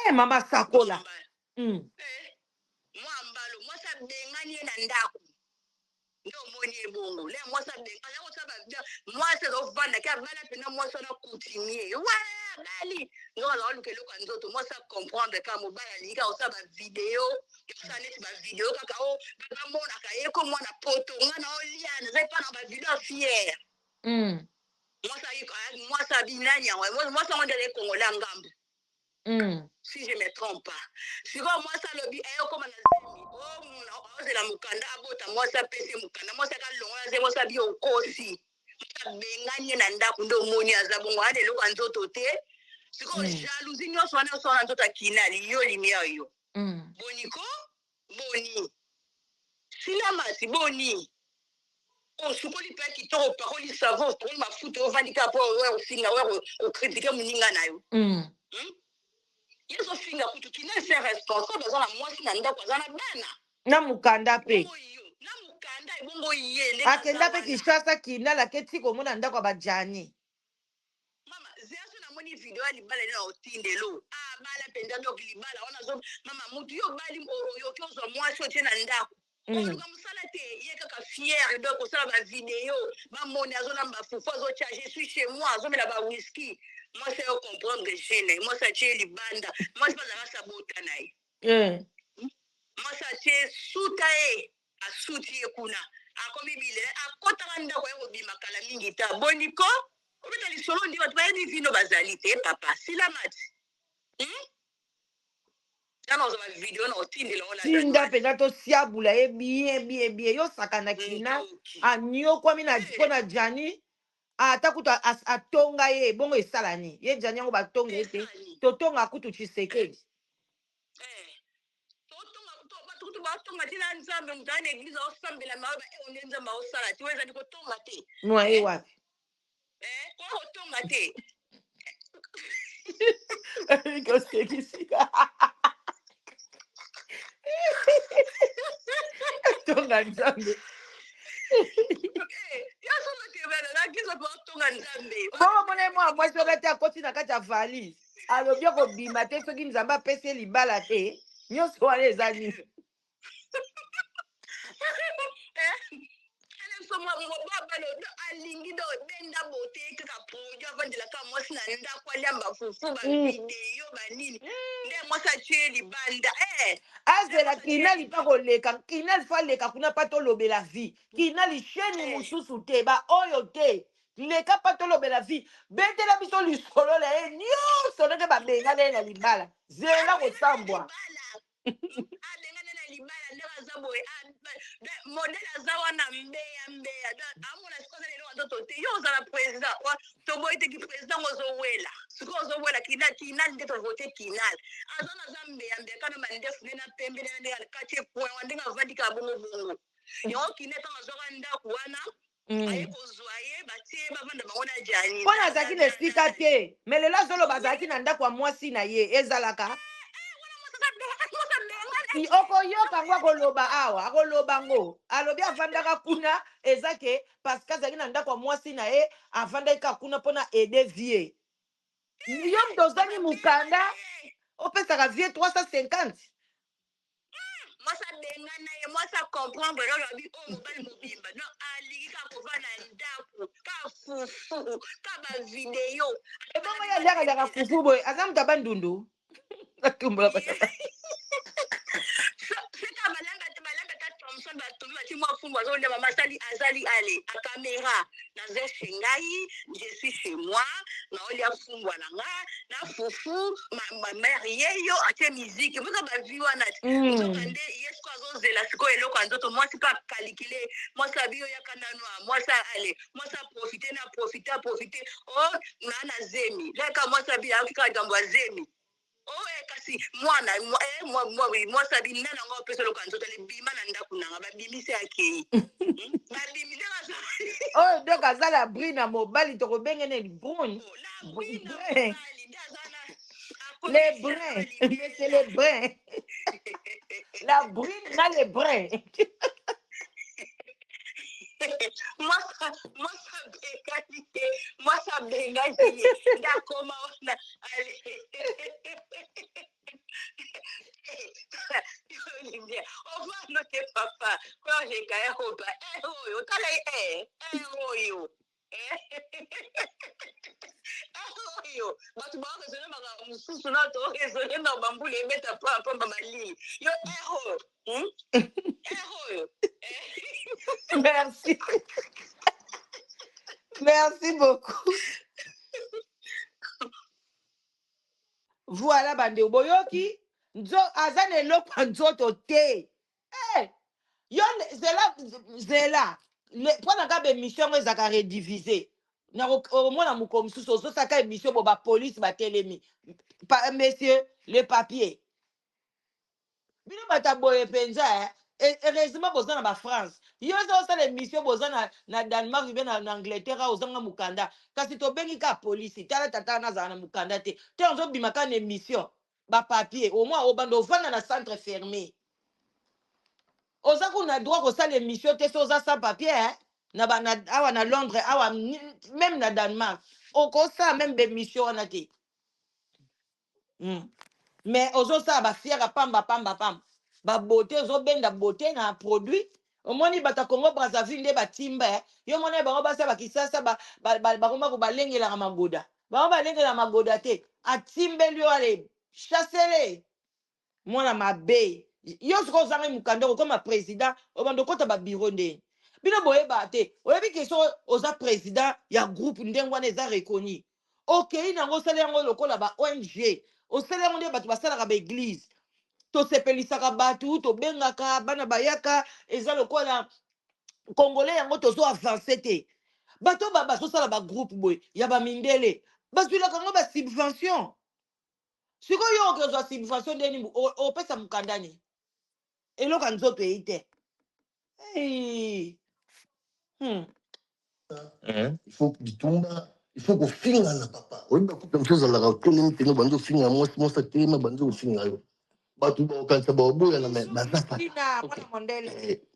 Eh, Mama Sakola. Mwambalo, mwasa bengani na ndaku. Ndo moni ebongo. Le mwasa bengani, mwasa ovanda, kia bala pena mwasa na kutimie. Waa, bali. Nga la oluke loka nzoto, mwasa comprendre ka mobala lika, osa ba video, yosa neti ba video, kaka o, baba mona ka eko mwana poto, nga na oliana, zai pa na ba video fier. Mwasa binanya, mwasa ondele kongola ngambu. Si je me trompe pas. Si moi ça le bi comme na zemi. Oh, c'est la mukanda abota moi ça pese mukanda moi ça ka longa ze moi ça bi okosi. Benganye na ndaku ndo moni azabongo ade lo kanzoto te. Si jalousie nyo sona nzoto kinali yo limia yo. Boniko boni. Sila mati boni. On sukoli pe ki to parole savon pour ma foute au vandika pour ouais aussi na ouais au critiquer muninga na yo. Yeso finga kutu kinese responsable za na mwasi na ndako za na bana na mukanda pe na mukanda ibongo yele akenda pe kishasa kinala keti komona ndako bajani mama zeaso na moni video ali bala na otindelo bala penda ndo kilibala wana zo mama mutu yo bali yo kyozo mwasi otie na ndako oluka musala te ye kaka fier donc osala ba video ba moni azona mbafufu azo charger je suis chez moi azomela ba whisky. Moi, c'est comprendre que je moi, ça tient les bandes. Moi, c'est pas la race à botanaï. Moi, ça tient soutaé à soutier kuna. A comme il est, à côté de la robe, il m'a calami, il boniko. On va aller solo, on dit, tu vas aller vino basalité, papa. C'est la mat. Dans une vidéo, on tient là. Tinda pedato siabula, bien. Yo sakana kina. Anyo kwa mina jikona jani. Atakuta atonga ye bongo esalani ye jani yango batonga ete totonga kutu Tshisekedi totonga batonga tina nzambe mutana eglise osambela maoba onde nzambe osala ti weza ndiko tonga te no e wapi kwa tonga te ko sekisika tonga nzambe bongo mona mwa mwasi okati akoti na kati ya valise alobi akobima te soki nzambe apesi libala te nyonso wana eza nini alingi do benda bote kaka projo avandela ka mwasi na ndako aliamba fufu bavideo banini nde mwasi atie libanda azela kinali mpa koleka kinali fa leka kuna mpa tolobela vi kinali sheni mosusu te baoyo te leka mpa tolobela vi betela biso lisolo na ye nyonso ndenge babenga naye na libala zela kosambwa modele aza wana mbeya amona sikoza lelo wanzoto te yo ozala président toboyi teki président ozowela siko ozowela kinali nde tovote kinali aza naza mbeya kana mandefu nde na pembe nde na quartier point wa ndenge avandika bongo yango kine ntango azwaka ndako wana aye kozwa ye batie bavanda bango na jani mpo nazalaki na esika te me lelo azoloba azalaki na ndako ya mwasi na ye ezalaka okoyoka ngo akoloba awa akoloba ngo alobi avandaka kuna eza ke parceke azalaki na ndako ya mwasi na ye avandaki ka kuna mpona ede vie yo mto ozangi mokanda opesaka vie 350 mwasa benga na ye mwasa comprendre lelo abi o mobali mobimba no alingi ka kovanda ndako ka fufu ka bavideo ebongo ye aliakaliaka fufu boye aza moto abandundu atumbola seka balanga ta Thompson batongi bati mwa fumbu azoleba masali azali ale a caméra naza chez ngai je suis chez moi naolia fumbwa na nga na fufu ma mère yeyo atie musique mboka bavi wana nzoka nde yesko azozela sikoyo eloko ya nzoto mwasi mpe akalikile mwasi abi oyo yaka nano mwasi ale mwasi aprofite o naa na zemi leka mwasi abi akika likambo ya zemi kasi mwana mwasi abimi nana ngo opesa eloko ya nzoto libima na ndako nanga babimisi akei babimisi oyo donc aza la bri na mobali tokobengene brune les brins mais c'est les brins la brune na les brins mwasa bengaki ye ndakoma wana bien. Au moins, notre papa, quand j'ai gagné au bas, yo, t'as les yo. Yo, bato ba raisonner maka mususu na to raisonner na bambule ebeta pa pa malili. Yo yo. Merci. Merci beaucoup. Voilà, bande boyoki. Nzo azane lokwa nzoto te. Eh, yo zela. Pendant que l'émission est à rediviser. Au moins, on comme sous ça émission pour la police, la télémi. Messieurs, les papiers. Bino bataboye penza heureusement boza na France. Yo ça l'émission boza na Danemark bien na Angleterre ozanga mukanda. Kasi to bengi ka police tala tata na za na mukanda te. Te onzo bimaka na émission ba papier au moins obando vanda na centre fermé. Oza ko na droit ko ça l'émission te so za sans papier na ba na awa na Londres awa même na Danemark. Oko ça même émission na te. Mais ozo ça ba fiera pamba ba beauté ozo benda beauté na produit omoni bata Congo Brazzaville nde batimba yo mona bango basa bakisasa ba koma ko balengela magoda bango balengela magoda te atimbeli yo ale chassele mwana mabe yo siko zanga mukanda ko ma président obando kota ba bureau nde bino boyeba te oyebi ke so oza président ya groupe ndengwana eza reconnu okei nango sala yango lokola ba ONG osala yango nde bato basalaka ba église tosepelisaka bato tobengaka bana bayaka eza lokola congolais yango tozo avance te bato bazosala bagroupe boye ya bamindele bazwilaka yango basubvention sikoyo yo okozwa subvention ndeni opesa mokandani eloko ya nzoto eyi te il faut bitumba il faut kofinga na papa oyeba kuta mosusu azalaka otelemi tene banzi ofinga mwasi atelema banzi kofinga yo bato bakokanisa baoboya na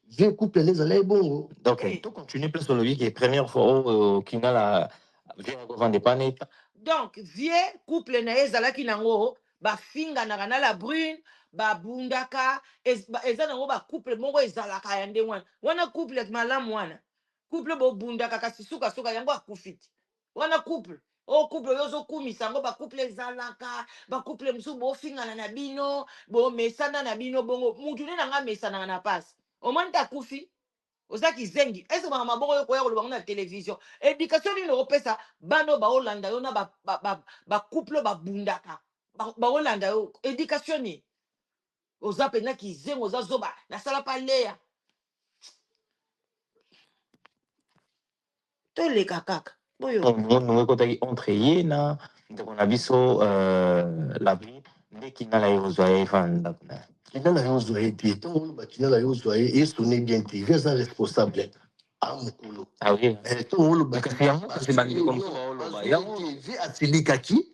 vie couple ezala ebongo donc to continue place olobi ke première fois kinga la vie akovanda epana donc vie couple na ye ezalaki nango bafinganaka na la brune babundaka eza nango bacouple moko ezalaka ya nde wana couple malamu wana couple bobundaka kasi sukasuka yango akufiti wana couple couple oyo ozokumisa yango bacouple ezalaka bacouple mosusu bofingana na bino bomesana na bino bongo mutu nde nanga mesanaka na pasi omoni te akufi ozaki zengi ese bana maboko yo koya koloba ngo na télévision éducation nini opesa bano baolanda yo na bacouple babundaka baolanda yo éducation nini oza mpenza kizengo oza zoba nasala pa leya toleka kaka oyo ekotaki entre ye na ndeko na biso labri nde kinala ye ozwa ye efanda kinala ye ozwa ye te ntango oloba kinala ye ozwa ye esone bien te vie aza responsable amokolo ntango olobavie asilikaki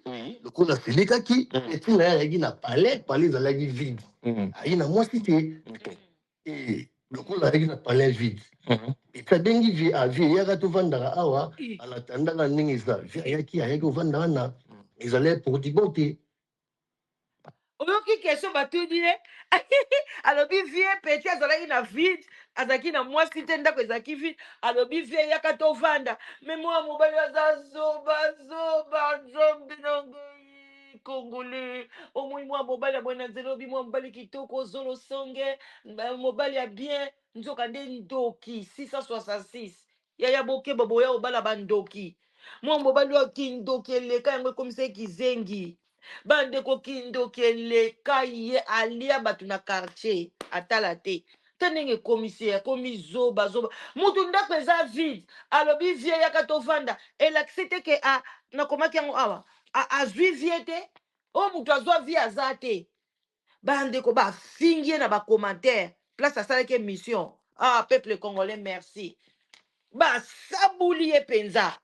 lokola asilikaki etina ye ayaki na palais ezalaki vide ayi na mwasi te lokola ayaki na palais vide etabengi vie avie eyaka tovandaka awa alatandaka ndenge eza vie ayaki ovandaka na ezalaki portibo te oyoki question batudi ye alobi vie peti azalaki na vide azalaki na mwasi te ndako ezalaki vide alobi vie eyaka tovanda me mwana mobali aza zoba nzombe nangai congolais omoi mwana mobali ya bwana nzela obi mwana mobali kitoko ozolosonge mobali ya bien nzoka nde ndoki 666 yaya bokeba boya obala bandoki mwana mobali oyo kindoki eleka yango ekomisa ekizengi bandeko kindoki eleka ye alia bato na quartier atala te te ndenge commissaire akomi zoba mutu ndako eza vide alobi vie yaka tovanda elakisi te ke nakomaki yango awa azwi vie te oyo mutu azwa vie aza te bandeko bafingi ye na bacommentaire place asalaki émission peuple congolais merci basabuli ye mpenza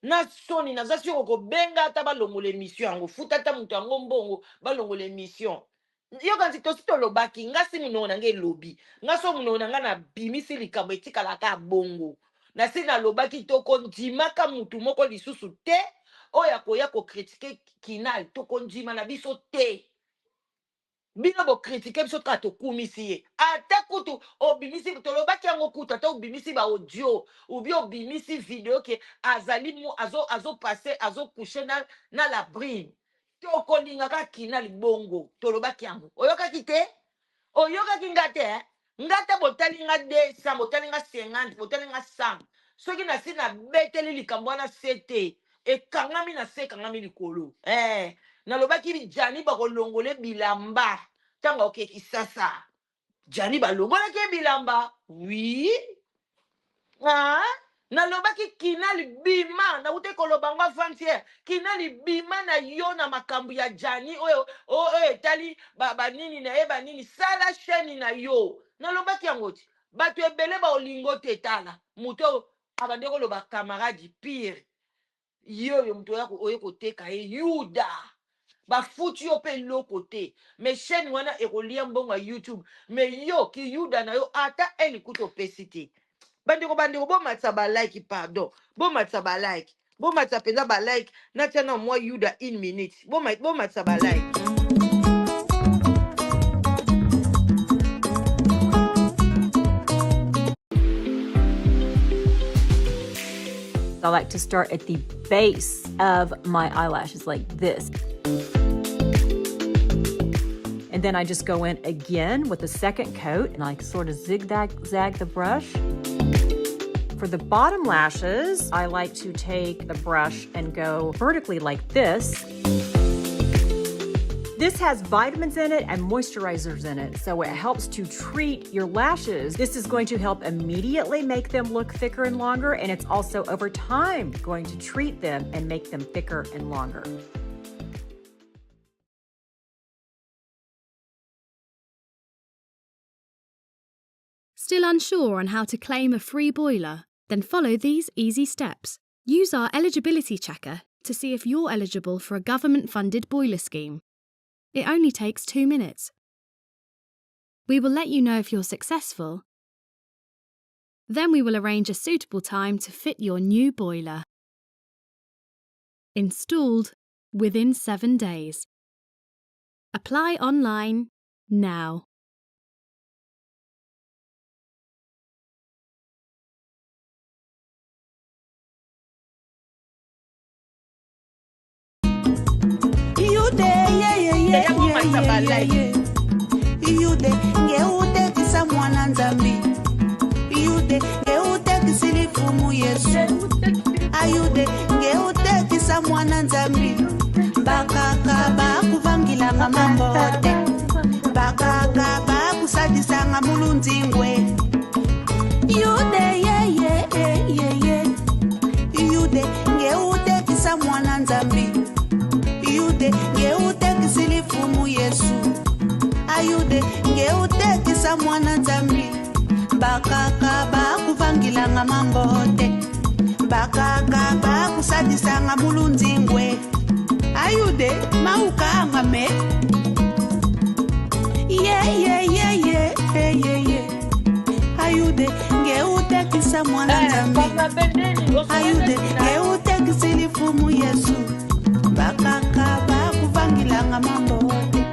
na soni naza siko kobenga ata balongola émission yango futa ata moto yango mbongo balongola émission yokanisi tosi tolobaki nga si monoko na nga elobi nga so monoko na nga nabimisi likambo etikalaka bongo nasi nalobaki tokondimaka mutu moko lisusu te oyo akoya kokritike kinal tokondima na biso te bino bo critiquer biso ka to kumisi ye ata kutu obimisi tolobaki yango kutu ata obimisi ba audio ubi obimisi video ke azali mu azo passer azo coucher na la brine tokolingaka kina libongo tolobaki yango oyokaki te oyokaki nga te nga te botali nga 200 botali nga 50 botali nga 100 soki na si na beteli likambo wana se te ekangami na se ekangami likolo nalobaki jani bakolongole bilamba ntango okeki sasa jani balongolaki bilamba wi nalobaki kina libima nakute koloba ngo avant-hier kina libima na yo na makambo ya jani oyo etali banini na ye banini sala chaîne na yo nalobaki yango ti bato ebele baolingo te tala moto abande koloba camarade pire yo moto oyo koteka ye yuda bafuti yo mpe eloko te me chaîne wana ekolia mbongo ya YouTube me yo ki yuda na yo ata elikuta opesi te bandeko bomatisa balike pardon bomatisa balike bomatisa mpenza balike natia na mwa yuda 1 minute bomatisa balike. I like to start at the base of my eyelashes like this. And then I just go in again with the second coat and I sort of zigzag the brush. For the bottom lashes, I like to take the brush and go vertically like this. This has vitamins in it and moisturizers in it, so it helps to treat your lashes. This is going to help immediately make them look thicker and longer, and it's also over time going to treat them and make them thicker and longer. Still unsure on how to claim a free boiler? Then follow these easy steps. Use our eligibility checker to see if you're eligible for a government-funded boiler scheme. It only takes 2 minutes. We will let you know if you're successful. Then we will arrange a suitable time to fit your new boiler. Installed within 7 days. Apply online now. Iyude ngeude kisa mwana nzambi iyude ngeude kisilifumu Yesu ayude ngeude kisa mwana nzambi bakaka bakuvangilanga mambote bakaka bakusadisanga mulunzingwe iyude iyude ngeude kisa mwana nzambi iyude ngeude kisilifumu Yesu ayude ngeutekisa mwana nzambi bakaka bakuvangilanga mambote bakaka bakusadisanga mulunzingwe ayude maukanga me ayude ngeutekisa mwana nzambi ayude ngeutekisilifumu Yesu bakaka bakuvangilanga mambote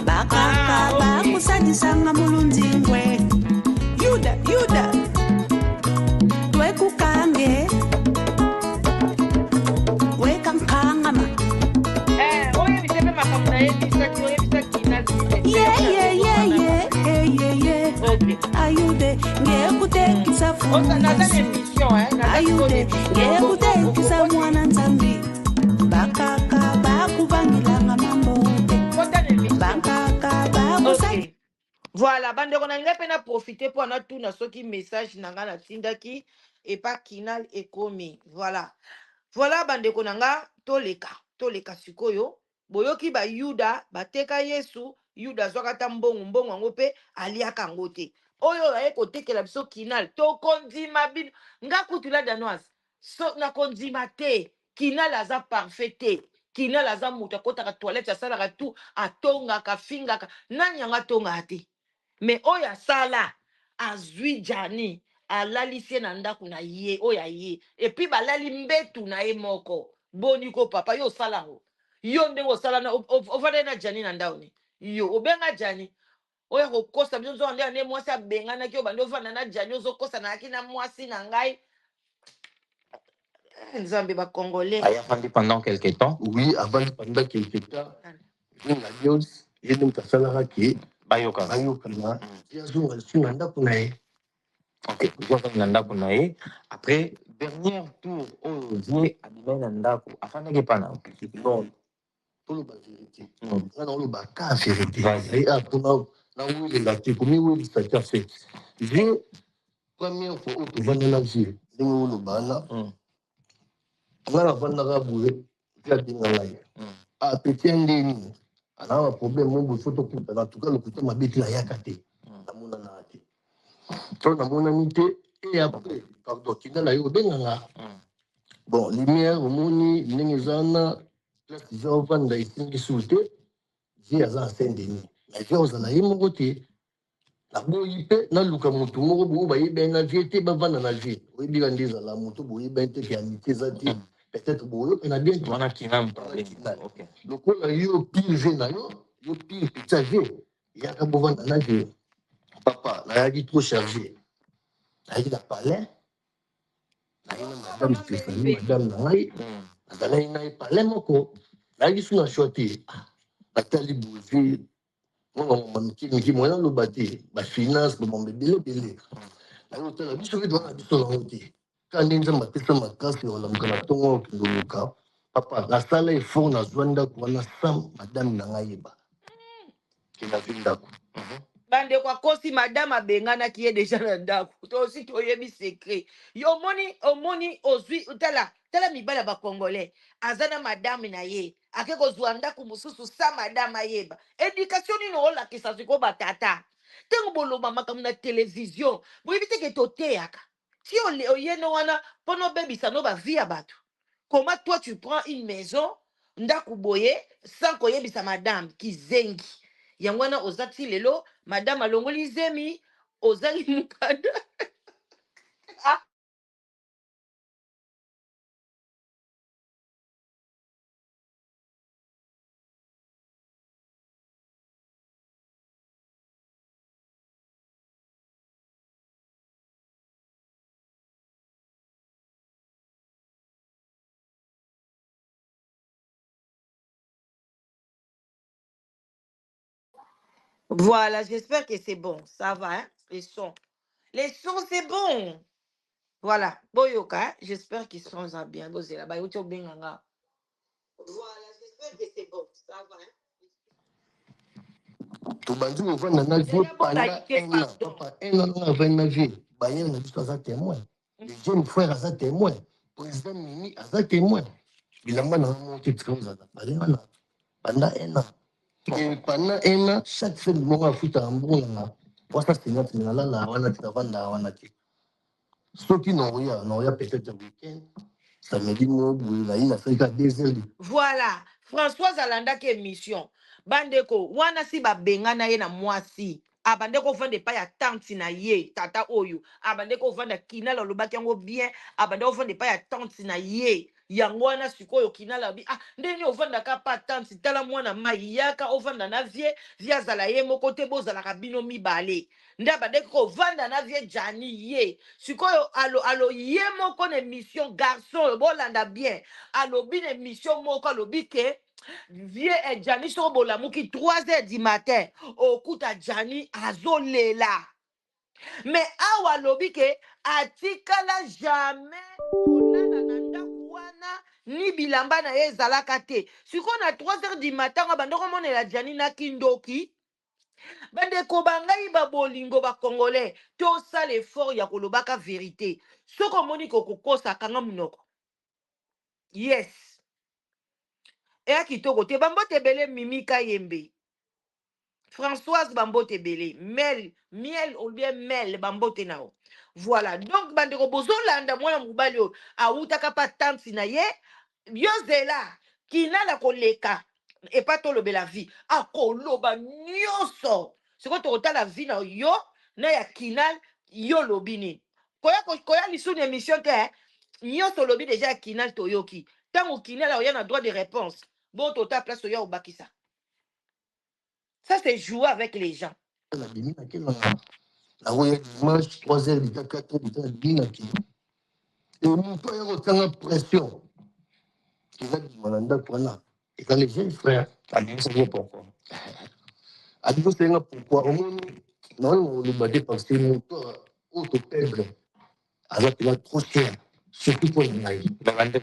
bakaka bakusadisanga mulunzingwe yuda twekukange wekankangama oyo bisepe makambo na yebisaki oyebisaki ayude ngekutekisa fumu ayude ngekutekisa mwana nzambi bakaka bakuvangilanga mambote bakaka bakusadisanga. Voilà, bandeko na ngai pe na profiter pour na tuna soki message na nga na tindaki et pas kinal ekomi. Voilà bandeko na nga toleka sikoyo boyoki ba yuda bateka Yesu yuda zwakata mbongo yango pe aliaka yango te oyo aye kotekela biso kinal tokondima bino nga kutula danoise so na kondima te kinal aza parfait te kinal aza moto akotaka toilette asalaka tu atongaka afingaka nani yango atongaka te me oyo asala azwi jani alalisie na ndako na ye oyo aye epuis balali mbetu na ye moko boni ko papa yo osala ngo yo ndenge osala na ovandai na jani na ndaoni yo obenga jani oya kokosa biso nzo ande mwasi abenganaki obandi ovanda na jani ozokosa nayaki na mwasi na ngai nzambe bakongolais ayafandi pendant quelque temps. Oui, avant pendant quelque temps la dios yedi mutasalaka ke bayokana yazonga lisu na ndako na ye. Ok, ozwaka na ndako na ye. Après dernier tour oyo vie abimai na ndako afandaki epa na non toloba vérité nga na oloba ka vérité mpona nawelela te komi welisa te afet vie première fois oyo tovanda na vie ndenge oloba wana nga navandaka boye vie abenga ngai apeti ya ndeni anaa baproblème mobo fo tokutana atuka lokuta mabe te nayaka te namonana te to namonani te e après pardon kinda na yo obenganga bon lumière omoni ndenge eza wana place eza ovanda esengi sur te vie aza na saint denis na vie ozala ye moko te naboyi mpe naluka motu moko boyo bayebani na vie te bavanda na vie oyebika nde ezala moto boyebani te ke amitié eza te peut-être boyokana bien lokola yo pire vie na yo pire peti ya vie yaka bovanda na vie papa nayaki trop chargé nayaki na palais naye na madame Stéphanie madame na ngai nazalaki na ye palais moko nayaki su na shwa te natali boye mama miki moye naloba te bafinance bamambo ebele ayotala biso vite wana biso nango te ka nde nzambe apesa makasi olamuka na ntongo okende oluka papa nasala effort nazwa ndako wana sam madame na ngai yeba ke nazwi ndako bandeko akosi madame abenganaki ye deja na ndako tosi toyebi secret yo omoni ozwi tala mibala bakongolais aza na madame na ye ake kozwa ndako mosusu sa madame ayeba éducation nini olakisa siko batata ntango boloba makambo na télévision boyebi teke toteyaka si oyene wana mpona obebisa no bavie ya bato comment toi tu prends une maison ndako boye sans koyebisa madame kizengi yango wana oza ti lelo madame alongoli zemi ozali mukanda Voilà, j'espère que c'est bon. Ça va, hein? Les sons. Les sons, c'est bon. Voilà. Boyoka, hein? J'espère qu'ils sont bien. Voilà, j'espère que c'est bon. Ça va, hein? tobandi kovanda na vie pendant un an papa un an nga avandi na vie bayere na biso aza témoin le jeune frère aza témoin président mimi aza témoin bilamba na ngo te tika ozala balenga na pendant un an et pendant un an chaque fête moko afutaka mbongo nanga poasa senati nalala wana te navanda wana te soki naoya peut-être weekend samedi moko boye nayi nasalika 2 heures. Voilà, Françoise alandaki émission bandeko wana si babengana ye na mwasi abandeko ovanda epai ya tante na ye tata oyo abandeko ovanda kinala olobaki yango bien abandeko ovanda epai ya tante na ye yango wana sikoyo kinala bi ndeni ovandaka pa tante tala mwana mai yaka ovanda na vie azala ye moko te bozalaka bino mibale nde abandeko ovanda na vie jani ye sikoyo alo ye moko na émission garçon bolanda bien alobi na émission moko alobi ke vie Jani so bolamuki 3h du matin okuta Jani azolela mais awa lobi ke atikala jamais kolala na ndako wana ni bilamba na ye ezalaka te sikoyo na 3h du matin bandoko monela Jani na kindoki bandeko bangai babolingo bakongolais tosala effort ya kolobaka vérité soko omoni kokokosa kanga munoko yes eya kitoko te bambote ebele mimika yembe Françoise bambote ebele miel ou bien mel bambote nao voilà donc bandeko bozolanda mwana mobali oyo awutaka pa tante na ye yozela kinala koleka epa tolobela vie akoloba nyonso sikoyo tokotala vie na yo na ya kinal yo lobi nini koya lisusu na émission te nyonso olobi deja ya kinal toyoki ntango kinala oya na droit de réponse bon tota place oya obakisa Ça, c'est jouer avec les gens. La dimanche, 3h, 4h, et mon père a pression. Il a dit, et quand les jeunes frères, pourquoi? Pourquoi? Au moins, non, on le battait parce que mon père, autre pèbre, alors il a trop cher, surtout pour les naïfs.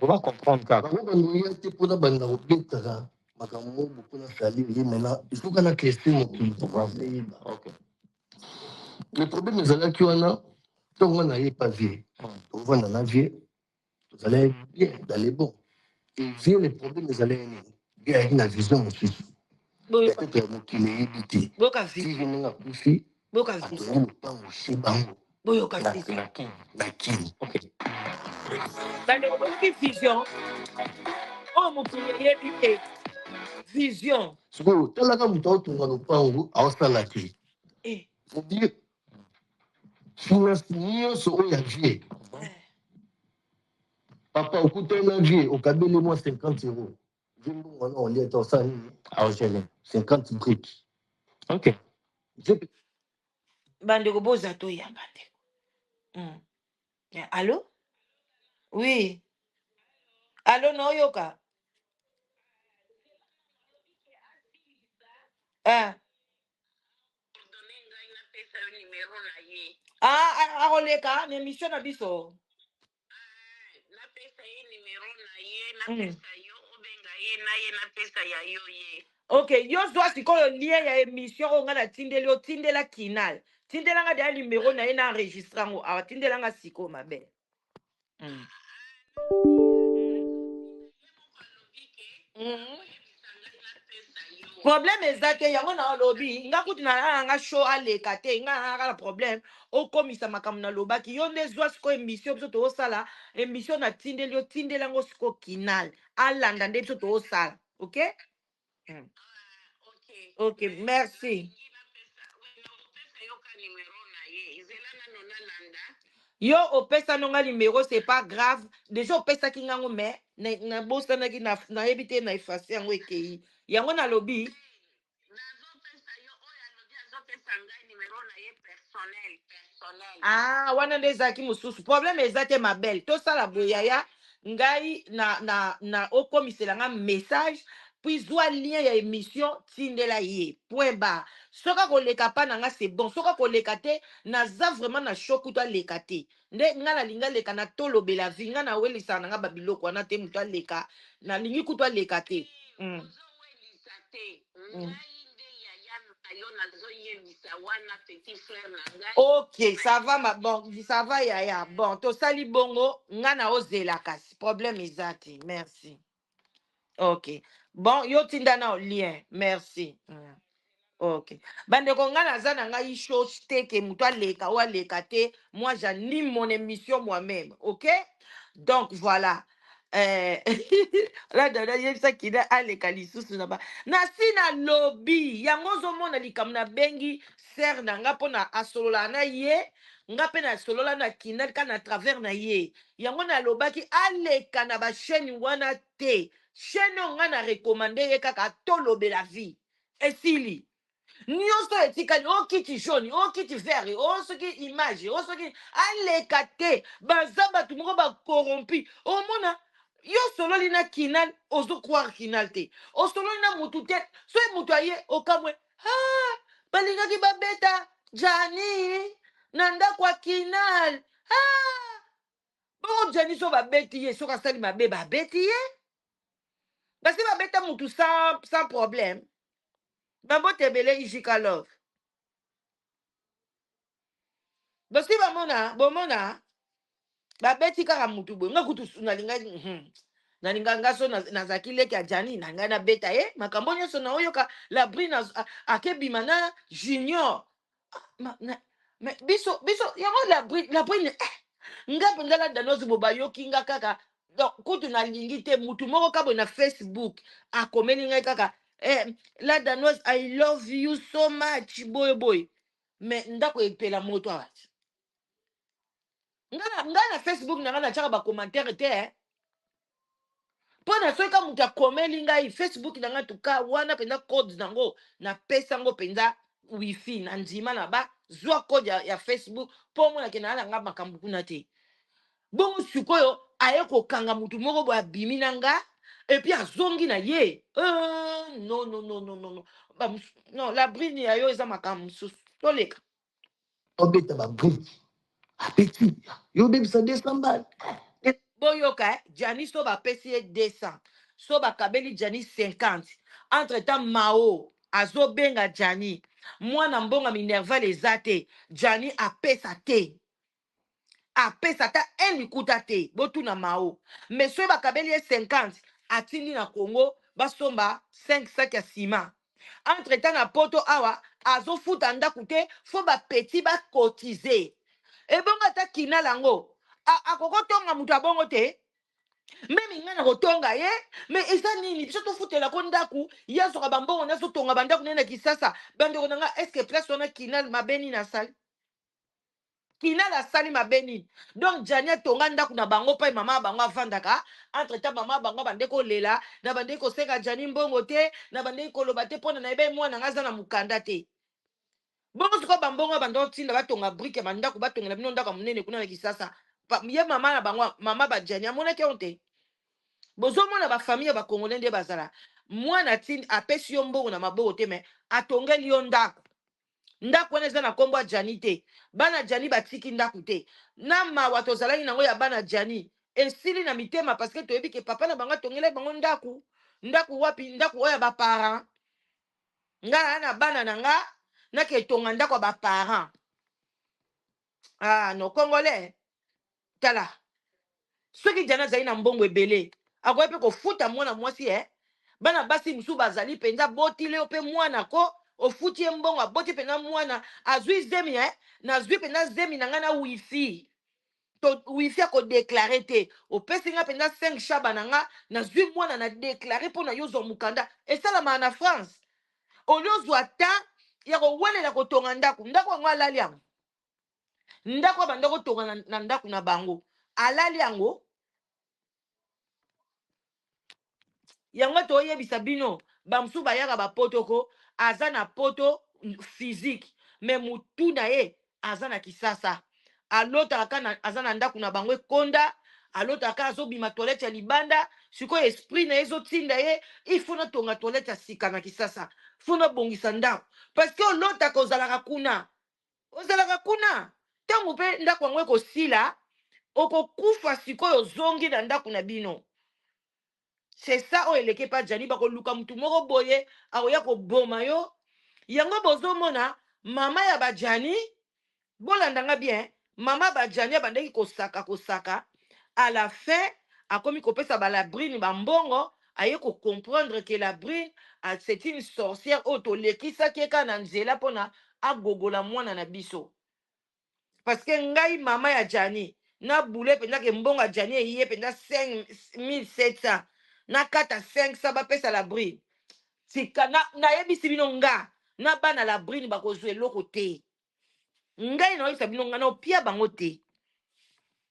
On va comprendre quand. Il faut qu'on ait question mon pays. Le problème est là qu'on a, tant qu'on n'a pas vu, on va dans la vie, vous allez bien, vous allez bon. Et vient le problème, vous allez bien avec la vision aussi. Peut-être qu'il est évité. Si je n'ai pas poussé, attendez le temps aussi, bango. La qui. Ok. Vision. Oh, mon petit, vision. Ce que tu as là, tu as le pango, à la clé. C'est-à-dire, financièrement, ce qu'on a vu. Papa, au coup de vie, au cabine, moi, 50 euros. On est en ça, 50 briques. Ok. Bandeko bozato ya bandeko. Allô? Oui. Allô, no yoka? Akoleka na émission na biso. Ok, yo zwa sikoyo lien ya émission o nga na tindeli o tindela kinal. Tindela nga dia numéro na ye na enregistra ngo. Awa tindela nga siko mabe. Problème ezate yango na lobby nga kuti na nga show aleka te nga la problème o komisa makambo na lobaki yo nde zwa siko émission biso to sala émission na tindeli o tindela ngo siko kinal alanda nde biso to sala. OK? OK, merci. Yo opesa nonga numéro c'est pas grave. Déjà opesa ki ngango mais na bosa na ki na ebité na effacer yango ekei. Yango na lobby. Ah, wana ndezaki mususu. Problème ezate ma belle. To sala boyaya ngai na okomisela nga message puis zwa lien ya émission tindela ye. Point barre. Soka koleka pa nanga c'est bon. Soka koleka te naza vraiment na shoku to leka te. Nde nga na linga leka na tolobela vi nga na welisa nanga babiloko wana te muto leka na lingi kuto leka te. Ok, ça va ma bon, ça va yaya. Bon, to sali bongo, ngana ozela kasi. Problème ezati. Merci. Ok. Bon, yo tinda na lien. Merci. Ok. Bandeko ngana zana nga isho steke muto leka wa leka te. Moi j'anime mon émission moi-même. Ok? Donc voilà. Là dada yebisa kida aleka lisusu na ba na sina lobby yango zo mona likam na bengi ser na nga pona asolola na ye nga pe na solola na kinal ka na travers na ye yango na lobaki aleka na ba chaîne wana te chaîne nga na recommander ye kaka tolobela vie esili nyonso etikali okiti jaune okiti vert osoki image osoki aleka te baza bato moko bakorrompi omona yo sololi na kinal ozo croire kinal te osololi na mutu te so mutu aye okamwe balingaki babeta jani na ndako ya kinal bongo jani so babeti ye soki asali mabe babeti ye basi babeta mutu sans problème babote ebele ijika love basi bomona babeti kaka mutu boye nga kutu nalinga nga so nazaki leki ya jani na ngai nabeta ye makambo nyonso na oyoka labri akebima na junior biso yango labri nga mpenza la danozi bo bayoki nga kaka donc kutu nalingi te mutu moko kaboye na Facebook akomeli ngai kaka la danoise I love you so much boy mais ndako epela moto awati nga na Facebook na nga na tiaka bacommentaire te Pona soka muta komeli ngai Facebook na nga tuka wana penda code nango na pesa ngo penda wifi na ndima na ba zwa code ya Facebook po mona ke na nga makambu kuna te. Bongo sikoyo aye ko kanga mutu moko bo abimi nanga et puis azongi na ye. Non non non non non non. Non la brine ya yo eza makambu susu. Toleka. Obeta ba brine. Apeti. Yo baby ça descend. Boyoka, Jani so ba pesi 200. So ba kabeli Jani 50. Entre temps Mao azo benga Jani. Mwana mbonga minerva les ate. Jani apesa te. Apesa ta enikuta te. Botu na Mao. Mais so ba kabeli 50. Atindi na Congo. Basomba 5 sacs ya ciment. Entre temps na poto awa. Azo futa ndaku te. Fo ba petit ba cotiser. E bonga ta kina lango. Akoko tonga mutu abongo te. Même nga na kotonga ye mais eza nini biso tofutela ko ndaku ya soka bambongo na so tonga bandaku nena kisasa bandeko nanga est-ce que place wana kinal mabeni na sali kinal asali mabeni donc Jani tonga ndaku na bango pa mama bango avandaka entre temps mama bango bandeko lela na bandeko seka Jani mbongo te na bandeko loba te pona na ebe mwana ngaza na mukanda te bongo siko bambongo bando tinda batonga brique bandaku batongela bino ndaka munene kuna na kisasa ye mama na bango mama ba Jani amona ke onte bozomona ba famille ba congolais nde bazala mwana tindi apesi yo mbongo na maboko te me atongeli yo ndako ndako wana eza na kombo ya Jani te bana Jani batiki ndako te na mawa tozalaki nango ya bana Jani esili na mitema parce que toyebi ke papa na bango atongela bango ndako wapi ndako oyo ya baparent nga na bana na nga nake tonga ndako ya baparent no congolais tala soki Jani azali na mbongo ebele akoye pe kofuta mwana mwasi bana basi musu bazali penza botile ope mwana ko ofuti mbongo aboti penza mwana azwi zemi na zwi penza zemi na ngana wifi to wifi ko déclarer te opesi nga penza 5 shaba na nga na zwi mwana na déclarer pona yozo mukanda esalama na France oliozo ata ya ko welela ko tonga ndako ngo alali yango ndako bandako tonga na ndako na bango alali yango yango toyebisa bino bamsu bayaka bapotoko aza na poto physique mais mutu na ye aza na kisasa alotaka kana aza na ndako na bango ekonda alotaka kana azobima toilette ya libanda sikoyo esprit na ye ezotinda ye ifuna tonga toilette ya sika na kisasa funa bongisa ndako parce que olotaka ozalaka kuna ntango mpe ndako yango ekosila okokufa sikoyo ozongi na ndako na bino. C'est ça o eleke pa Jani bako luka mutu moko boye akoya ko boma yo yango bozomona mama ya ba Jani bolandanga bien mama ba Jani bandeki kosaka à la fin akomi kopesa ba la brine bambongo aye ko comprendre que la brine c'est une sorcière auto lekisa keka na nzela pona agogola mwana na biso parce que ngai mama ya Jani na boule penda ke mbongo Jani eye penda 5700 na kata 500 bapesa la brine tika na yebisi bino nga na bana la brine bakozwa eloko te ngai na oyebisa bino nga na opia bango te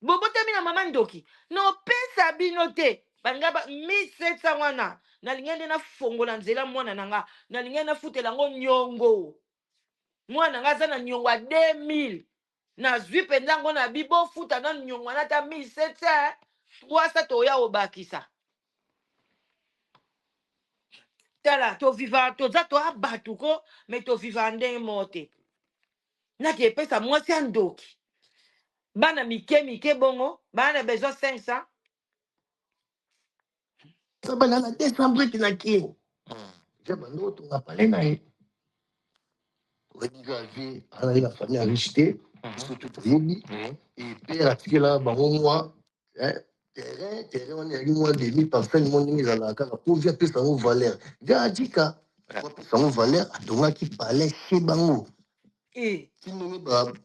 bobotami na mama ndoki na opesa bino te banga 1700 wana nalingi nde nafongola nzela mwana na nga nalingi nafutela ngo nyongo mwana nga aza na nyongo ya 2000 nazwi mpenza ngo na bibofuta na nyongo na ta 1700 300 toya obakisa tala toviva toza toa batu ko me toviva ndenge mote naki epesa mwasi ya ndoki bana mike bongo bana besoin 500 bana na décembre na kien ja bando to ngapale na ye redégagé ala la famille riche te surtout toyebi et père atikela bango mwa terrain wana yaki mwa demi parcelle mo ndenge ezalaka kaka po vi apesa yango valeur ja atika po apesa yango valeur atongaki palais chez bango kindenge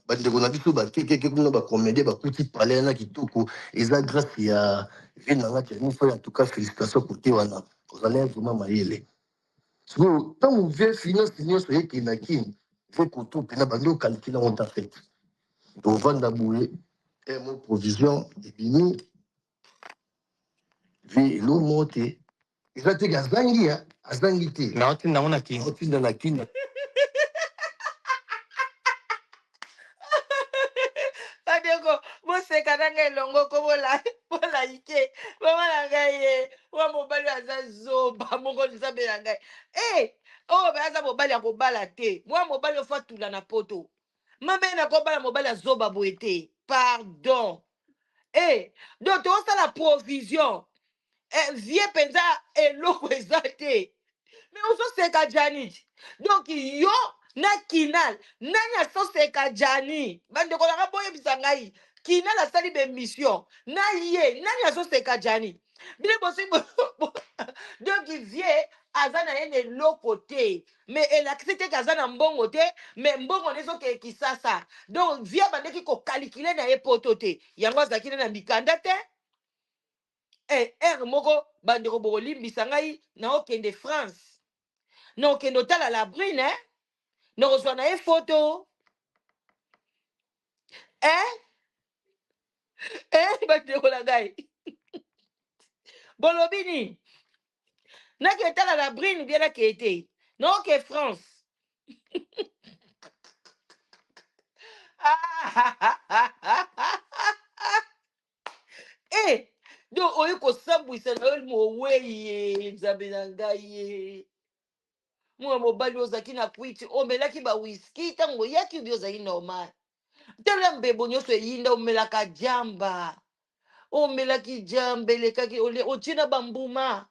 bandeko na biso bakekeke kuna bacomédie bakuti palais wana kitoko eza grâce ya vie nanga tianifo en tout cas félicitation côté wana ozali vraiment mayele sikoyo ntango vie finance nyonso ekendaki ve koto mpena bandi okalkila ngo ta fete tovanda boye mo provision ebimi vie elo mote eza te azangi azangi te na otinda ngo na kini otinda na kini bandeko boseka na ngai elongo ko bolaike mama na ngai ye wa mobali aza zoba moko nzambe na ngai oyo baza mobali ya kobala te mwa mobali ofa tula na poto mama ye na kobala mobali azoba boye te pardon donc tozosala provision vie mpenza eloko eza te mais ozoseka janit donc yo na kinal nani asoseka jani bandeko nanga boyebisa ngai kinal asali bemission na ye nani azoseka jani bile bosi donc vie aza na ye na eloko te mais elakisi te ke aza na mbongo te mais mbongo na ezokee kisasa donc vie bandeki kokalikile na ye poto te yango azalaki ne na mikanda te ere moko bandeko bokolimbisa ngai na okende France na okende otala la brine na kozwa na ye foto bandeko na ngai bolobi nini naki etala la brine bien nake ete na oke France donc oyi kosambwisa na yo mowei ye nzambe na ngai ye mwana mobali ozalaki na kwiti omelaki bawiski ntango oyaki obi ozalaki normal tala mbebo nyonso eyinda omelaka jamba omelaki jamba elekaki otie na bambuma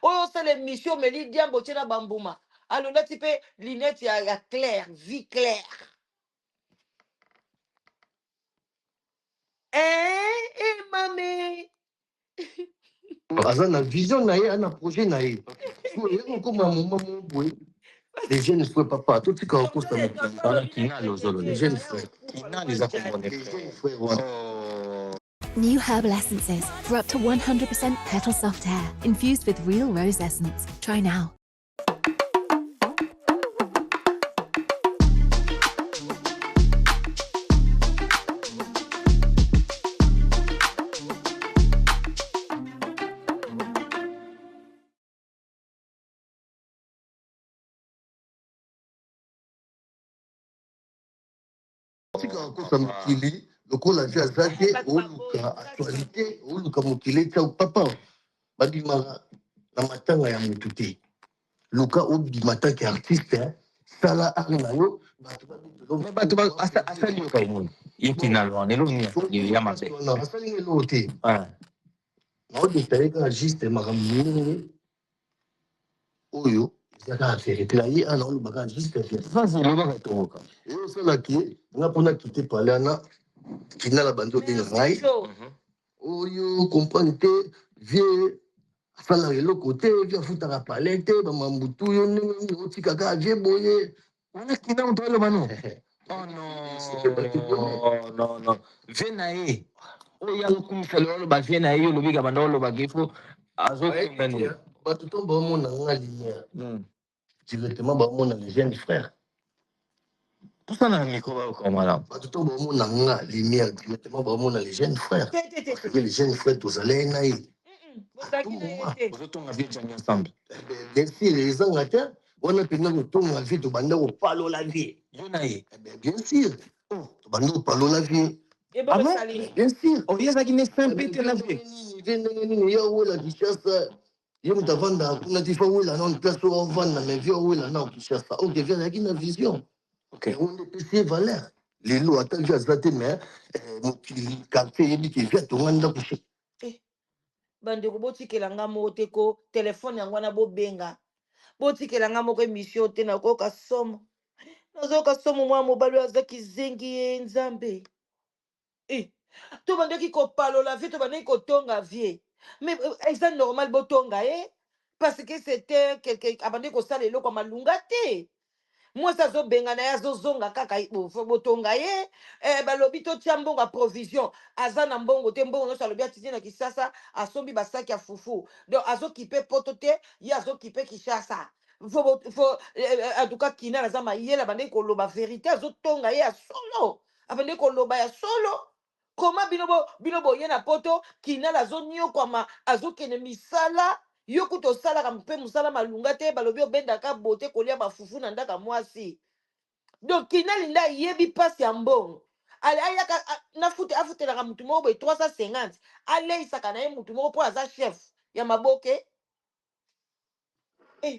oyo osala émission omeli jamba otie na bambuma alolati mpe linete ya claire vie claire mame aza na vision na ye ana projet na ye okoma moma mo boye les jeunes frères papa totika okosana kinal ozolo les jeunes frères kinal eza komone New herbal essences for up to 100% petal soft hair, infused with real rose essence. Try now. tika kosa mokili lokola vi aza te oluka actualité oluka mokili tia papa babimaka na matanga ya motu te luka obima tanke artiste sala art na yo bato asali yoka emoni ye kinal wana eloni ya mabe asalinga eloko te naodeta ye kaka juste makambo mingi oyo ezaka verité na ye ana olobaka juste elobaka tokoka eyosalaki nga mpona kite pale ana kinala bandi obenga ngai oyo comprendre te vie asalaka eloko te vie afutaka pale te bamambutu yo ndenge otikaka vie boye wana kina moto aloba no non vie na ye oyo azokumisa lelo oloba vie na ye olobika banda olobaka ifo azokundani bato to baomona nga lumière directement baomona les jeunes frères tosana na mikro bayoka malamu bato to baomona nga lumière directement baomona les jeunes frères parce que les jeunes frères tozalai na ye ozotonga vie jani ensemble bien sûr ezanga te wana mpenza kotonga vie tobanda kopalola vie yo na ye bien sûr tobanda kopalola vie bien sûr oyo ezalaki ne simple te na vie vie ndenge nini ya owela kishasa ye moto avanda kuna ti fa owela na place oyo ovanda mais vie owela na kishasa ok vie azalaki na vision yango nde epesi ye valeur lelo ata vie aza te mais mokili quartier eyebi ke vie atonga ndako bandeko botikela nga moko te ko telefone yango wana bobenga botikela nga moko émission te nakoyoka somo nazoyoka somo mwana mobali oyo azaki zengi ye nzambe tobandaki kopalola vie tobandaki kotonga vie mais eza normal botonga ye parce que c'était quelque abandaki kosala eloko ya malunga te mwasi azobenga na ye azozonga kaka botonga ye balobi totia mbongo ya provision aza na mbongo te mbongo nyonso alobi atiti na kisasa asombi basaki ya fufu donc azokipe poto te ye azokipe kishasa antuka kinala aza mayele abandeki koloba verité azotonga ye ya solo abandeki koloba ya solo Comment binobo yena poto kina la zone yo kwama azokene misala yo kuto sala kampe musala malunga te balobi obenda ka bote kolia bafufu na ndaka mwasi. Donc kina linda yebi pasi ya mbongo. Ale ayaka afutela ka mutu moko 350. Ale isaka na ye mutu moko po aza chef ya maboke.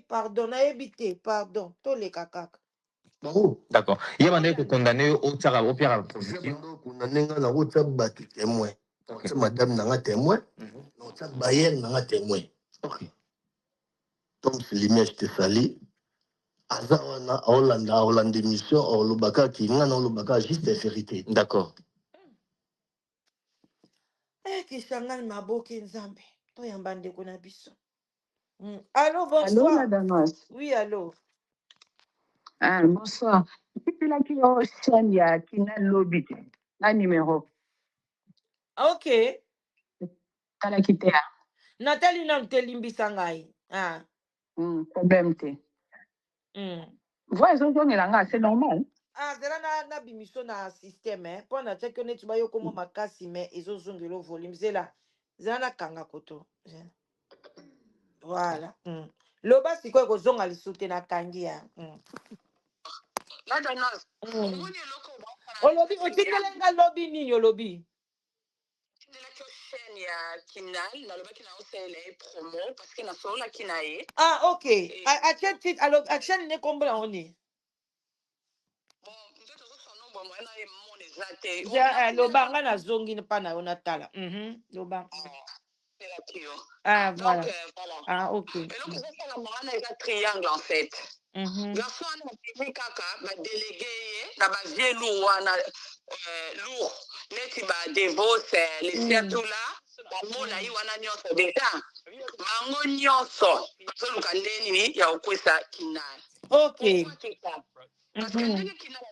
Pardon, na ebité, pardon, toleka kaka. D'accord. Il y a un condamné au Tsara, au Pierre. Condamné à la route, témoin. Madame n'a témoin. Non, ça Bayer n'a témoin. Donc, c'est l'image de Sali. Azawana, Hollande émission, Olubaka, qui n'a pas Olubaka, juste la vérité. D'accord. Kishangal maboke nzambe. To yambande kuna biso. Allô, bonsoir. Allô, madame. Oui, allô. Ah, bonsoir. C'est là qui est chaîne, il y a Kina Lobby. Un numéro. Ok. Kala kite ya. Nathalie na mtelimbisa ngai. Problème te. Voix ezozongela c'est normal. Zela na bimiso na système, po na teke neti ba yoko mo makasi mais ezozongela volume zela. Zela na kanga koto. Voilà. Loba sikoyo kozonga lisute na kangi ya. Olobi otindelenga lobi nini olobi? Ok. Achète ne combien on est? Loba nga na zongi ne pa na ona tala. Loba. Voilà. Ok. Et donc, c'est un triangle en fait. Garçon, on a kaka, ba délégué, na ba vieux lourd, neti ba dévoce, les siatula, ba mola yi wana nyonso déjà. Bango nyonso, so lukandeni ni ya okwesa kinai. Ok. Parce que ndenge kinai